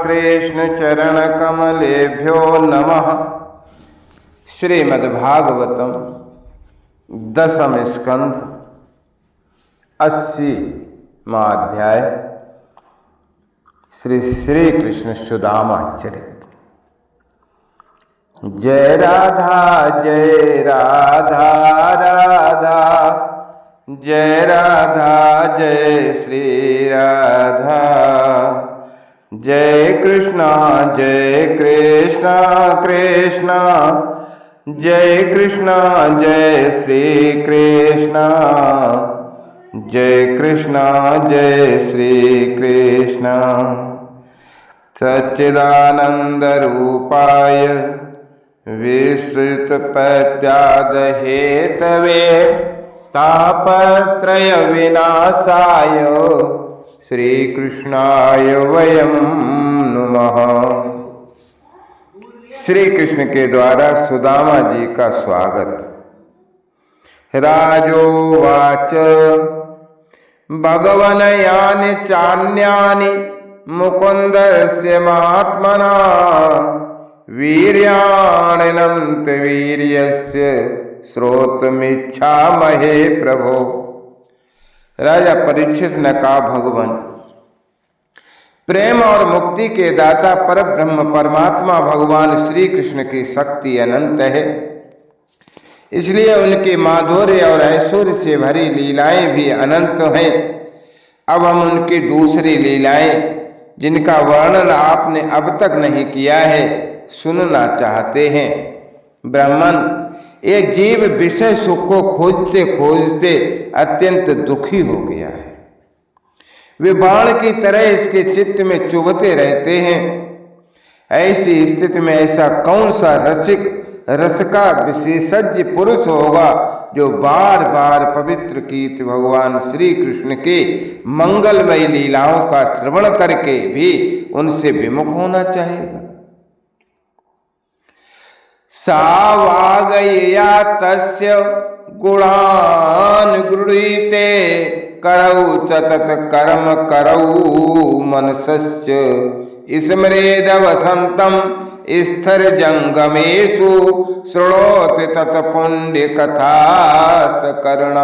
कृष्ण चरण कमलेभ्यो नमः। श्रीमद्भागवतम दशम स्कंध 80वां अध्याय श्री श्री कृष्ण सुदामा चरित। जय राधा राधा जय राधा जय श्री राधा। जय कृष्णा कृष्णा जय कृष्णा जय श्री कृष्णा। जय कृष्णा जय श्री कृष्णा। सच्चिदानंद रूपाय विश्रुत पत्याद हेतवे तापत्रय विनाशाय श्री कृष्णाय वयम नमः। श्री कृष्ण के द्वारा सुदामा जी का स्वागत। राजोवाच भगवन यानि चान्यानि मुकुंदस्य महात्मना वीर्याणिनंत वीर्यस्य श्रोतुमिच्छामहे प्रभो। राजा परीक्षित ने कहा, भगवान प्रेम और मुक्ति के दाता पर ब्रह्म परमात्मा भगवान श्री कृष्ण की शक्ति अनंत है, इसलिए उनके माधुर्य और ऐश्वर्य से भरी लीलाएं भी अनंत हैं। अब हम उनकी दूसरी लीलाएं जिनका वर्णन आपने अब तक नहीं किया है सुनना चाहते हैं। ब्राह्मण, ये जीव विषय सुख को खोजते खोजते अत्यंत दुखी हो गया है। वे बाण की तरह इसके चित्त में चुभते रहते हैं। ऐसी स्थिति में ऐसा कौन सा रसिक रस का विशेषज्ञ पुरुष होगा जो बार बार पवित्र कीर्ति भगवान श्री कृष्ण के मंगलमय लीलाओं का श्रवण करके भी उनसे विमुख होना चाहेगा। सा वागया तस्य गुणान् गृहीते करौ सतत कर्म करौ मनसश्च स्मरेद वसंतम स्थिर जंगमेषु शृणोति तत् पुण्य कथा सकर्ण।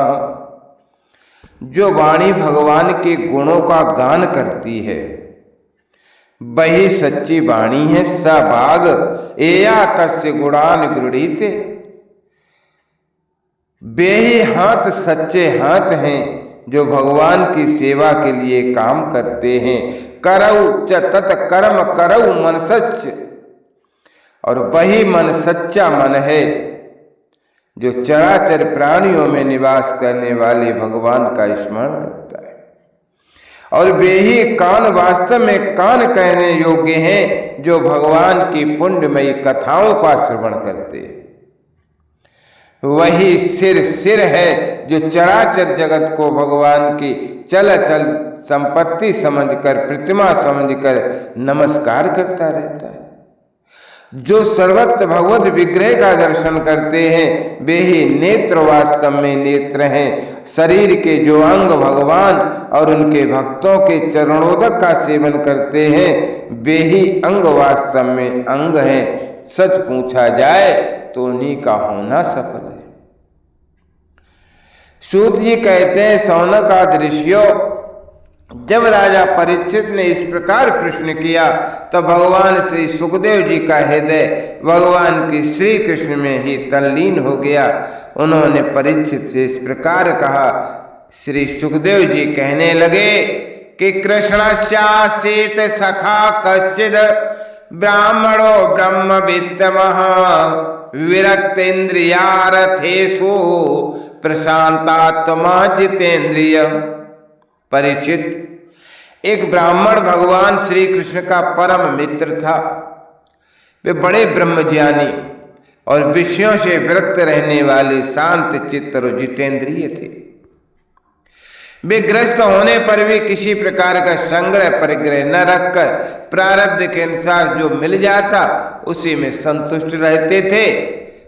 जो वाणी भगवान के गुणों का गान करती है वही सच्ची वाणी है। स भाग एया तस्य गुणान गृहीते। बेही हाथ सच्चे हाथ हैं जो भगवान की सेवा के लिए काम करते हैं। करौ च तत् कर्म करौ मन सच। और वही मन सच्चा मन है जो चराचर प्राणियों में निवास करने वाले भगवान का स्मरण करता है। और वे ही कान वास्तव में कान कहने योग्य हैं जो भगवान की पुण्यमयी कथाओं का श्रवण करते हैं। वही सिर है जो चराचर जगत को भगवान की चल चल संपत्ति समझकर प्रतिमा समझकर नमस्कार करता रहता है। जो सर्वत्र भगवत विग्रह का दर्शन करते हैं वे ही नेत्र वास्तव में नेत्र हैं। शरीर के जो अंग भगवान और उनके भक्तों के चरणोदक का सेवन करते हैं वे ही अंग वास्तव में अंग हैं। सच पूछा जाए तो उन्हीं का होना सफल है। सूत जी कहते हैं, शौनक आदि ऋषियों, जब राजा परीक्षित ने इस प्रकार प्रश्न किया तो भगवान श्री सुखदेव जी का हृदय भगवान की श्री कृष्ण में ही तल्लीन हो गया। उन्होंने परीक्षित से इस प्रकार कहा। श्री सुखदेव जी कहने लगे कि कृष्णस्यासीत सखा कश्चिद ब्राह्मणो ब्रह्मविद्तमः विरक्तेन्द्रियारथेषु प्रशांतात्मा जितेन्द्रिय। परीक्षित, एक ब्राह्मण भगवान श्री कृष्ण का परम मित्र था। वे बड़े ब्रह्मज्ञानी और विषयों से विरक्त रहने वाले शांत चित्त और जितेंद्रिय थे। वे ग्रस्त होने पर भी किसी प्रकार का संग्रह परिग्रह न रखकर प्रारब्ध के अनुसार जो मिल जाता उसी में संतुष्ट रहते थे।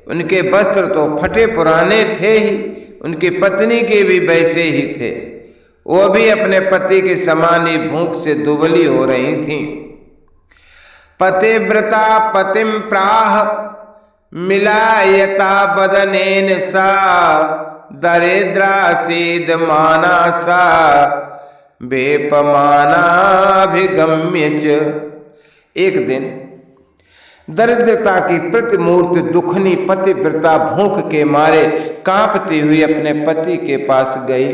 उनके वस्त्र तो फटे पुराने थे ही, उनकी पत्नी के भी वैसे ही थे। वो भी अपने पति के समान ही भूख से दुबली हो रही थीं। पतिव्रता पतिम प्राह मिलायता बदनेन सा दरिद्रासीद मानसा बेपमानाभिगम्य च। एक दिन दरिद्रता की प्रतिमूर्ति दुखनी पतिव्रता भूख के मारे कांपती हुई अपने पति के पास गई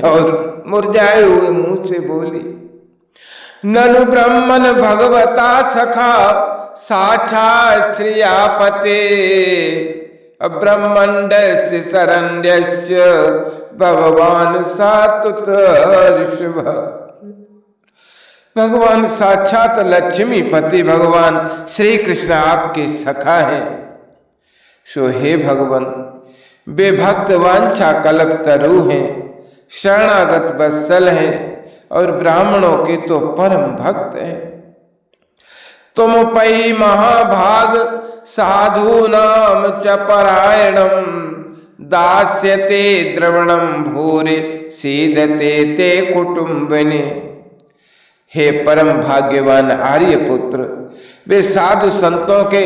और मुरझाए हुए मुंह से बोली, ननु ब्रह्मन भगवता सखा साक्षात् श्रियापते ब्रह्मण्डस्य शरण्यस्य भगवान सातुत ऋषभ। भगवान साक्षात लक्ष्मी पति भगवान श्री कृष्ण आपके सखा हैं। सो हे भगवान, वे भक्त वांछा कल्प तरु हैं, शरणागत वत्सल हैं और ब्राह्मणों के तो परम भक्त हैं। तुम पै महाभाग साधु नाम च परायणम दास्यते द्रवणम भूरे सीदते ते कुटुंबने। हे परम भाग्यवान आर्यपुत्र, वे साधु संतों के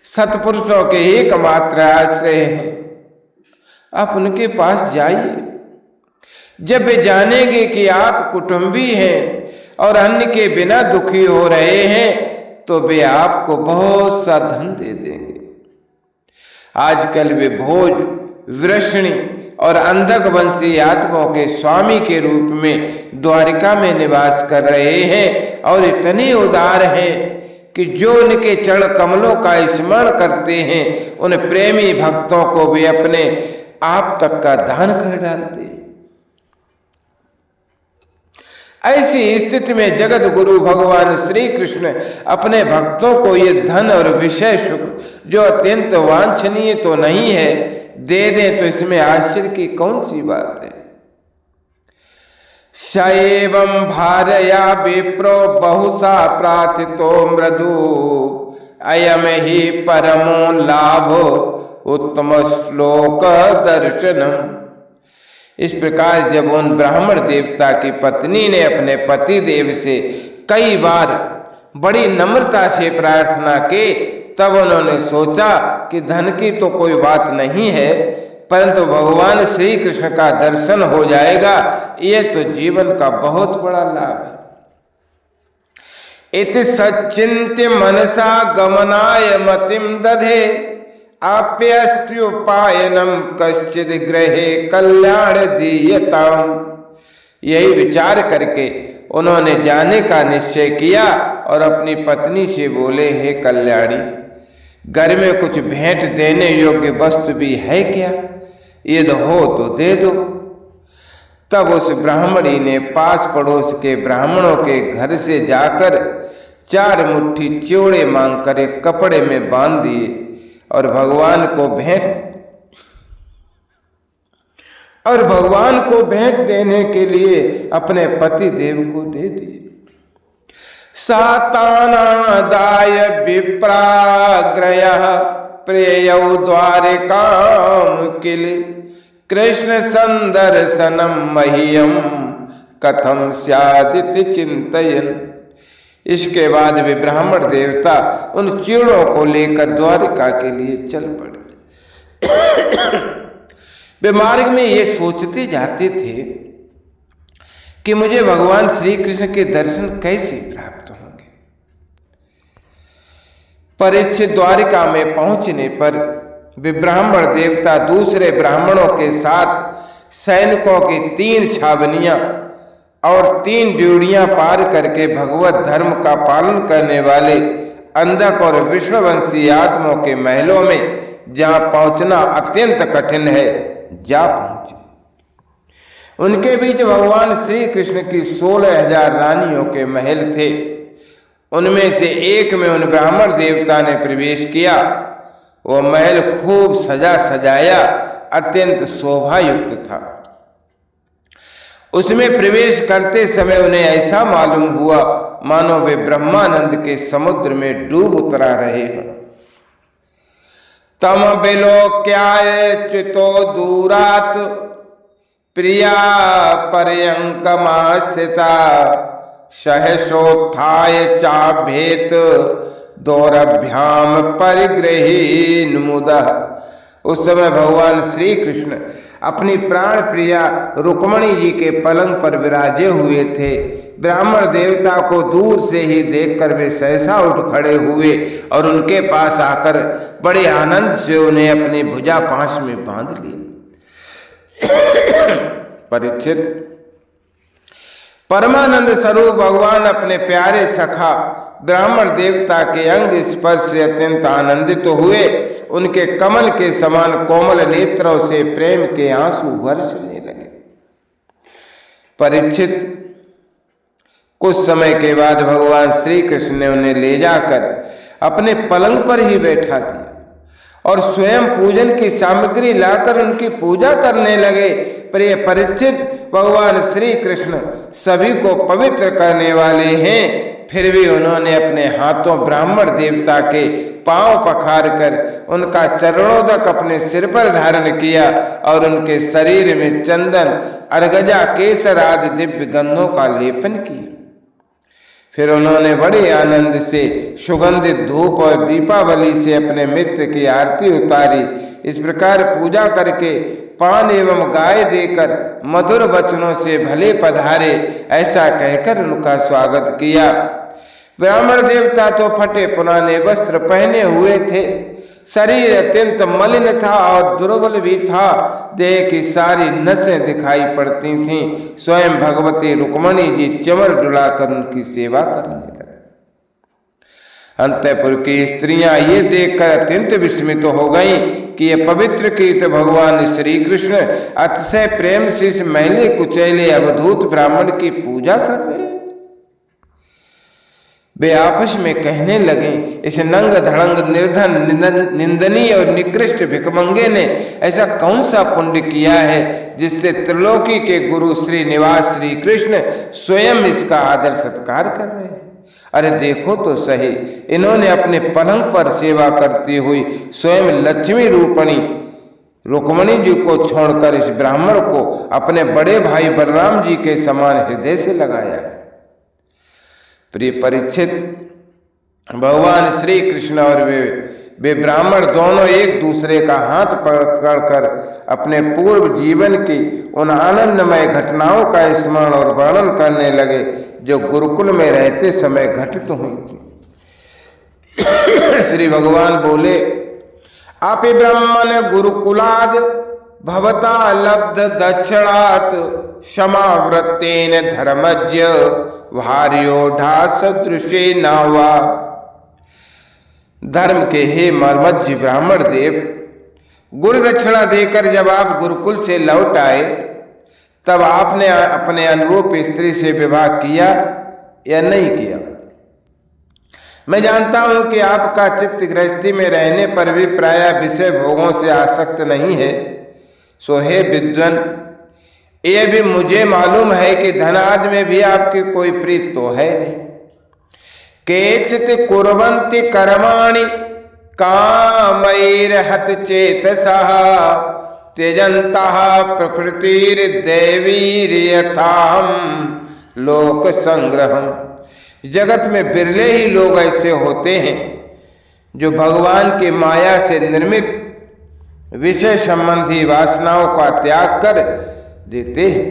सत्पुरुषों के एकमात्र आश्रय हैं। आप उनके पास जाइए। जब वे जानेंगे कि आप कुटुंबी हैं और अन्य के बिना दुखी हो रहे हैं तो वे आपको बहुत सा धन दे देंगे। आजकल वे भोज, वृषणी और अंधक वंशी आत्माओं के स्वामी के रूप में द्वारिका में निवास कर रहे हैं और इतने उदार हैं कि जो उनके चरण कमलों का स्मरण करते हैं उन प्रेमी भक्तों को वे अपने आप तक का दान कर डालते हैं। ऐसी स्थिति में जगत गुरु भगवान श्री कृष्ण अपने भक्तों को ये धन और विषय सुख, जो अत्यंत वांछनीय तो नहीं है, दे दें तो इसमें आश्चर्य की कौन सी बात है। शैवं भारया विप्रो बहुसा प्रार्थितो मृदु अयम ही परमो लाभो उत्तम श्लोक दर्शनम। इस प्रकार जब उन ब्राह्मण देवता की पत्नी ने अपने पति देव से कई बार बड़ी नम्रता से प्रार्थना की, तब उन्होंने सोचा कि धन की तो कोई बात नहीं है, परंतु भगवान श्री कृष्ण का दर्शन हो जाएगा, ये तो जीवन का बहुत बड़ा लाभ है। इति सच्चिन्त्य मनसा गमनाय मतिम दधे आप्यस्त्युपायनम कश्चिद ग्रहे कल्याण दीयताम। यही विचार करके उन्होंने जाने का निश्चय किया और अपनी पत्नी से बोले, हे कल्याणी, घर में कुछ भेंट देने योग्य वस्तु भी है क्या? यदि हो तो दे दो। तब उस ब्राह्मणी ने पास पड़ोस के ब्राह्मणों के घर से जाकर 4 मुट्ठी चिवड़े मांगकर एक कपड़े में बांध दिए और भगवान को भेंट देने के लिए अपने पति देव को दे दिए। सातानादाय विप्राग्रयः प्रेयौ द्वारिकाम किल कृष्ण संदर्शनम मह्यम कथम स्यादिति चिंतयन्। इसके बाद वे ब्राह्मण देवता उन चिड़ों को लेकर द्वारिका के लिए चल पड़े। वे मार्ग में ये सोचते जाते थे कि मुझे भगवान श्री कृष्ण के दर्शन कैसे प्राप्त होंगे। परीक्षित द्वारिका में पहुंचने पर वे ब्राह्मण देवता दूसरे ब्राह्मणों के साथ सैनिकों की 3 छावनियां और 3 ड्योढ़ियां पार करके भगवत धर्म का पालन करने वाले अंधक और विष्णुवंशी आत्माओं के महलों में, जहां पहुंचना अत्यंत कठिन है, जा पहुंचे। उनके बीच भगवान श्री कृष्ण की 16,000 रानियों के महल थे। उनमें से एक में उन ब्राह्मण देवता ने प्रवेश किया। वह महल खूब सजा सजाया अत्यंत शोभायुक्त था। उसमें प्रवेश करते समय उन्हें ऐसा मालूम हुआ मानो वे ब्रह्मानंद के समुद्र में डूब उतरा रहे हों। तम विलोक्याय चितो दूरात प्रिया पर्यंकमास्थिता सहसोत्थाय चाभेत दौरभ्याम परिग्रहीन मुदः। उस समय भगवान श्री कृष्ण अपनी प्राण प्रिया रुक्मणी जी के पलंग पर विराजे हुए थे। ब्राह्मण देवता को दूर से ही देखकर वे सहसा उठ खड़े हुए और उनके पास आकर बड़े आनंद से उन्हें अपनी भुजा पाश में बांध लिया। परीक्षित, परमानंद स्वरूप भगवान अपने प्यारे सखा ब्राह्मण देवता के अंग स्पर्श से अत्यंत आनंदित हुए। उनके कमल के समान कोमल नेत्रों से प्रेम के आंसू बरसने लगे। परीक्षित, कुछ समय के बाद भगवान श्री कृष्ण ने उन्हें ले जाकर अपने पलंग पर ही बैठा दिया और स्वयं पूजन की सामग्री लाकर उनकी पूजा करने लगे। प्रिय परीक्षित, भगवान श्री कृष्ण सभी को पवित्र करने वाले हैं, फिर भी उन्होंने अपने हाथों ब्राह्मण देवता के पांव पखार कर उनका चरणोदक अपने सिर पर धारण किया और उनके शरीर में चंदन, अर्गजा, केसर आदि दिव्य गंधों का लेपन किया। फिर उन्होंने बड़े आनंद से सुगंधित धूप और दीपावली से अपने मित्र की आरती उतारी। इस प्रकार पूजा करके पान एवं गाय देकर मधुर वचनों से भले पधारे ऐसा कहकर उनका स्वागत किया। ब्राह्मण देवता तो फटे पुराने वस्त्र पहने हुए थे, शरीर अत्यंत मलिन था और दुर्बल भी था, देह की सारी नसें दिखाई पड़ती थीं। स्वयं भगवती रुक्मणी जी चमर डुलाकर उनकी सेवा करने लगे। अंतःपुर की स्त्रियां ये देखकर अत्यंत विस्मित हो गईं कि ये पवित्र कीर्त भगवान श्री कृष्ण अतिशय प्रेम से इस मैले कुचैले अवधूत ब्राह्मण की पूजा कर रहे हैं। वे आपस में कहने लगे, इस नंग धड़ंग निर्धन निंदनीय और निकृष्ट भिखमंगे ने ऐसा कौन सा पुण्य किया है जिससे त्रिलोकी के गुरु श्री निवास श्री कृष्ण स्वयं इसका आदर सत्कार कर रहे हैं। अरे देखो तो सही, इन्होंने अपने पलंग पर सेवा करती हुई स्वयं लक्ष्मी रूपणी रुक्मणी जी को छोड़कर इस ब्राह्मण को अपने बड़े भाई बलराम जी के समान हृदय से लगाया। प्रिय परीक्षित, भगवान श्री कृष्ण और वे ब्राह्मण दोनों एक दूसरे का हाथ पकड़कर अपने पूर्व जीवन की उन आनंदमय घटनाओं का स्मरण और वर्णन करने लगे जो गुरुकुल में रहते समय घटित हुई थी। श्री भगवान बोले, आप ब्राह्मण गुरुकुलाद भवता लब्ध दक्षिणात् समावृत्तेन धर्मज्ञ भार्योढ़ा सदृशे नावा। धर्म के हे मर्मज्ञ ब्राह्मण देव, गुरु दक्षिणा देकर जब आप गुरुकुल से लौट आए तब आपने अपने अनुरूप स्त्री से विवाह किया या नहीं किया? मैं जानता हूं कि आपका चित्त गृहस्थी में रहने पर भी प्रायः विषय भोगों से आसक्त नहीं है। सो हे विद्वान, यह भी मुझे मालूम है कि धनाद में भी आपकी कोई प्रीत तो है नहीं। केचित् कुर्वन्ति कर्माणि कामैर्हत चेतसः त्यजन्तः प्रकृतिर्दैवीर्यथाहं लोक संग्रहम्। जगत में बिरले ही लोग ऐसे होते हैं जो भगवान की माया से निर्मित विषय संबंधी वासनाओं का त्याग कर देते हैं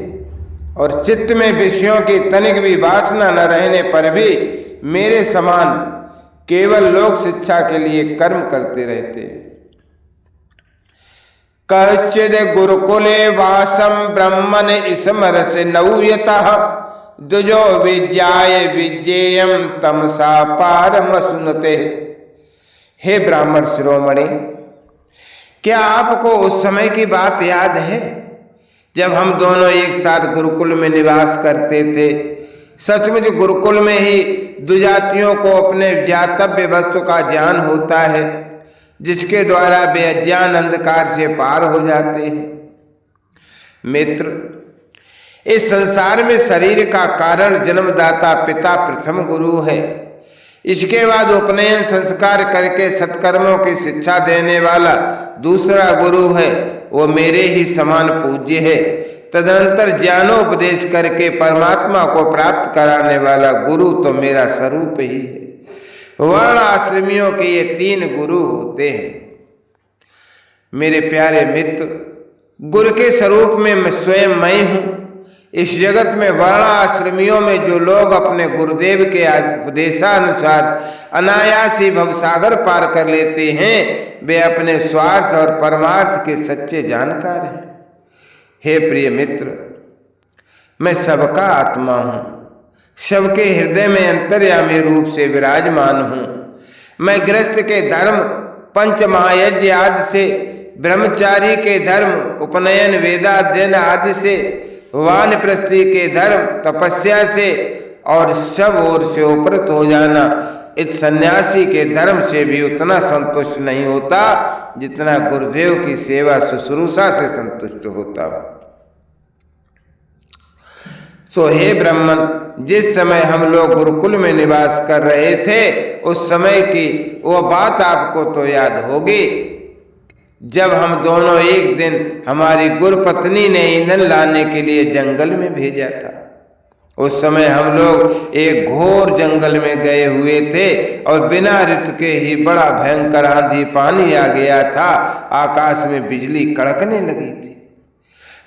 और चित्त में विषयों की तनिक भी वासना न रहने पर भी मेरे समान केवल लोक शिक्षा के लिए कर्म करते रहते हैं। कश्चिद गुरुकुले वासम ब्रह्मन स्मरस नौयतः दुजो विज्ञाय विज्ञेयम तमसा पारम सुनते। हे ब्राह्मण शिरोमणि, क्या आपको उस समय की बात याद है जब हम दोनों एक साथ गुरुकुल में निवास करते थे? सचमुच गुरुकुल में ही दुजातियों को अपने ज्ञातव्य वस्तु का ज्ञान होता है, जिसके द्वारा वे अज्ञान अंधकार से पार हो जाते हैं। मित्र, इस संसार में शरीर का कारण जन्मदाता पिता प्रथम गुरु है। इसके बाद उपनयन संस्कार करके सत्कर्मों की शिक्षा देने वाला दूसरा गुरु है, वो मेरे ही समान पूज्य है। तदनंतर ज्ञानोपदेश करके परमात्मा को प्राप्त कराने वाला गुरु तो मेरा स्वरूप ही है। वर्ण आश्रमियों के ये 3 गुरु होते हैं। मेरे प्यारे मित्र, गुरु के स्वरूप में मैं स्वयं मैं हूँ। इस जगत में वर्ण आश्रमियों में जो लोग अपने गुरुदेव के उपदेशानुसार अनायास ही भवसागर पार कर लेते हैं, वे अपने स्वार्थ और परमार्थ के सच्चे जानकार हैं। हे प्रिय मित्र, मैं सबका आत्मा हूँ, सबके हृदय में अंतर्यामी रूप से विराजमान हूँ। मैं गृहस्थ के धर्म, पंच महायज्ञ आदि से, ब्रह्मचारी के धर्म, उपनयन, वेदाध्ययन आदि से, वानप्रस्थी के धर्म, तपस्या से और सब ओर से उपरत हो जाना, इस सन्यासी के धर्म से भी उतना संतुष्ट नहीं होता जितना गुरुदेव की सेवा शुश्रूषा से संतुष्ट होता हूं। सो हे ब्राह्मण, जिस समय हम लोग गुरुकुल में निवास कर रहे थे, उस समय की वो बात आपको तो याद होगी, जब हम दोनों एक दिन हमारी गुरुपत्नी ने ईंधन लाने के लिए जंगल में भेजा था। उस समय हम लोग एक घोर जंगल में गए हुए थे और बिना ऋतु के ही बड़ा भयंकर आंधी पानी आ गया था। आकाश में बिजली कड़कने लगी थी।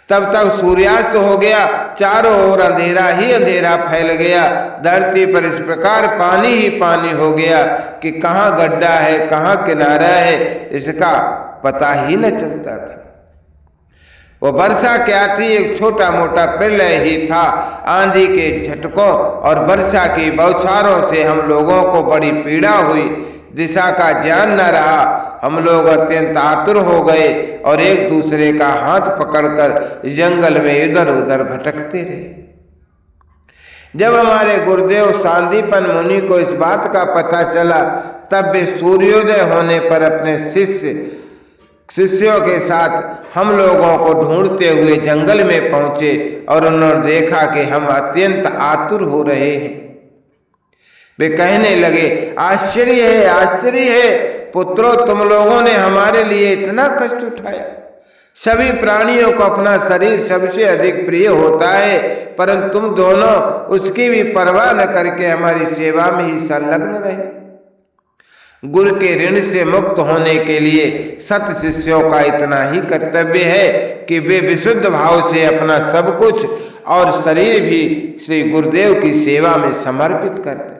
तब तक सूर्यास्त हो गया, चारों ओर अंधेरा ही अंधेरा फैल गया। धरती पर इस प्रकार पानी ही पानी हो गया कि कहाँ गड्ढा है, कहाँ किनारा है, इसका पता ही न चलता था। वो वर्षा क्या थी, एक छोटा मोटा प्रलय ही था। आंधी के झटकों और वर्षा की बौछारों से हम लोगों को बड़ी पीड़ा हुई। दिशा का ज्ञान न रहा। हम लोग अत्यंत आतुर हो गए और एक दूसरे का हाथ पकड़कर जंगल में इधर उधर भटकते रहे। जब हमारे गुरुदेव सांदीपन मुनि को इस बात का पता चला, तब वे सूर्योदय होने पर अपने शिष्यों के साथ हम लोगों को ढूंढते हुए जंगल में पहुंचे और उन्होंने देखा कि हम अत्यंत आतुर हो रहे हैं। वे कहने लगे, आश्चर्य है पुत्रों, तुम लोगों ने हमारे लिए इतना कष्ट उठाया। सभी प्राणियों को अपना शरीर सबसे अधिक प्रिय होता है, परंतु तुम दोनों उसकी भी परवाह न करके हमारी सेवा में ही संलग्न रहे। गुरु के ऋण से मुक्त होने के लिए सत शिष्यों का इतना ही कर्तव्य है कि वे विशुद्ध भाव से अपना सब कुछ और शरीर भी श्री गुरुदेव की सेवा में समर्पित कर दें।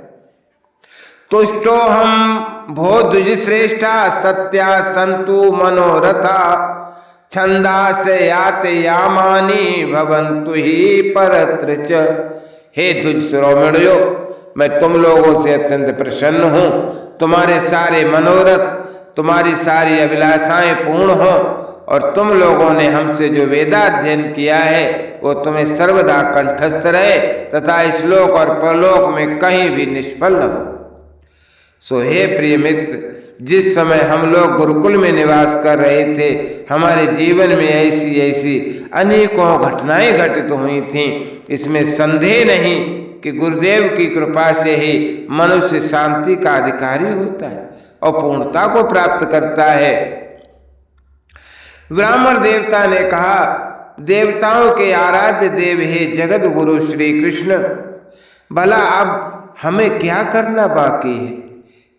तुष्टो हम भो द्विजश्रेष्ठा सत्या संतु मनोरथा छंदा से यात यामानी भवंतु ही परत्र च। हे द्विज शिरोमणियों, मैं तुम लोगों से अत्यंत प्रसन्न हूँ। तुम्हारे सारे मनोरथ, तुम्हारी सारी अभिलाषाएं पूर्ण हो और तुम लोगों ने हमसे जो वेदाध्ययन किया है वो तुम्हें सर्वदा कंठस्थ रहे तथा इस लोक और परलोक में कहीं भी निष्फल न हो। सो हे प्रिय मित्र, जिस समय हम लोग गुरुकुल में निवास कर रहे थे, हमारे जीवन में ऐसी ऐसी अनेकों घटनाएं घटित हुई थीं। इसमें संदेह नहीं कि गुरुदेव की कृपा से ही मनुष्य शांति का अधिकारी होता है और पूर्णता को प्राप्त करता है। ब्राह्मण देवता ने कहा, देवताओं के आराध्य देव हे जगत गुरु श्री कृष्ण, भला अब हमें क्या करना बाकी है,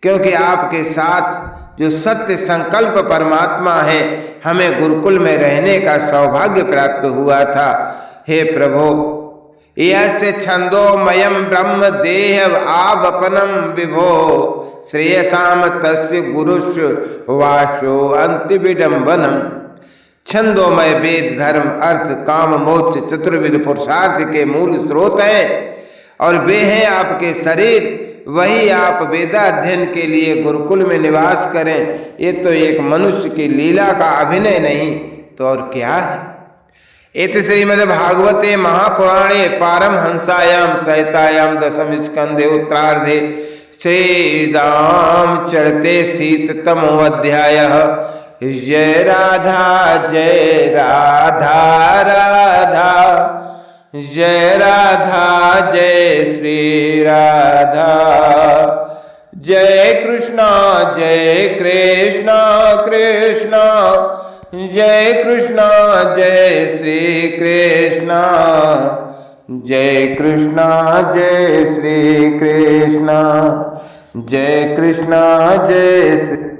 क्योंकि आपके साथ जो सत्य संकल्प परमात्मा है, हमें गुरुकुल में रहने का सौभाग्य प्राप्त हुआ था। हे प्रभु, यस्य छंदोमयं ब्रह्म देह आवपनम विभो श्रेयसाम तस्य गुरुष्य वाशो अंति विडंबनम। छंदोमय वेद धर्म अर्थ काम मोक्ष चतुर्विध पुरुषार्थ के मूल स्रोत हैं और वे हैं आपके शरीर। वही आप वेदाध्ययन के लिए गुरुकुल में निवास करें, ये तो एक मनुष्य की लीला का अभिनय नहीं तो और क्या है। इति श्रीमद्भागवते महापुराणे पारमहंसायां संहितायां दशम स्कंधे उत्तरार्धे श्रीरामचरिते शीततमो अध्यायः। जय राधा राधा, जय राधा जय श्री राधा। जय कृष्णा कृष्णा जय कृष्णा जय श्री कृष्णा, जय कृष्णा जय श्री कृष्णा, जय कृष्णा जय श्री